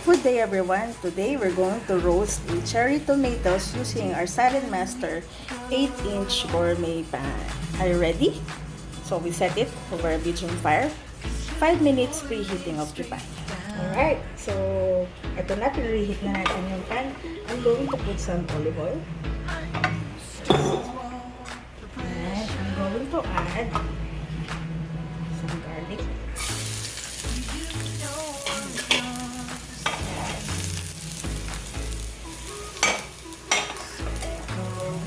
Good day everyone. Today we're going to roast a cherry tomatoes using our Saladmaster 8-inch gourmet pan. Are you ready? So we set it over a medium fire. 5 minutes preheating of the pan. Alright, so ito na, preheat na natin yung pan. I'm going to put some olive oil. And I'm going to add some garlic.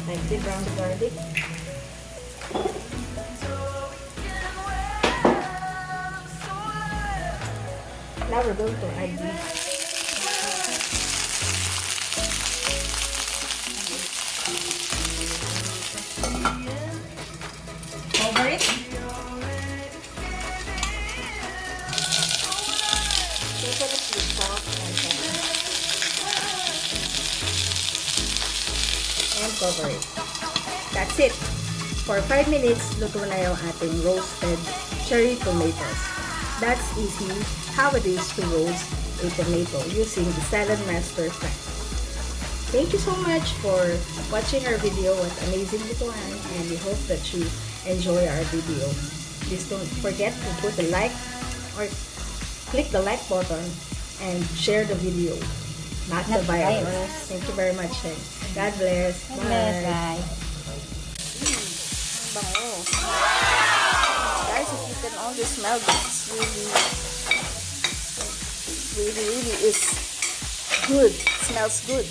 Lightly brown the garlic. Now we're going to add the cover it. Definitely soft and cover it. That's it. For 5 minutes, luto na yung ating roasted cherry tomatoes. That's easy how it is to roast a tomato using the Saladmaster pan. Thank you so much for watching our video at Amazing LutuAn, and we hope that you enjoy our video. Please don't forget to put a like or click the like button and share the video. Not the virus. Thank you very much. And God bless. Bye. Bango. Guys, if you can only smell this, really is good. It smells good.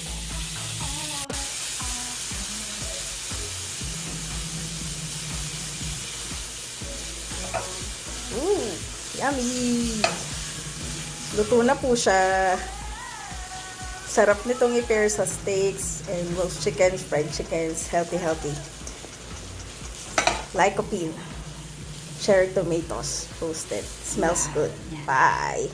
Ooh, yummy! Luto na po siya. Sarap nitong i-pair sa steaks and roast chickens, fried chickens. Healthy. Lycopene. Cherry tomatoes roasted. Smells good. Bye!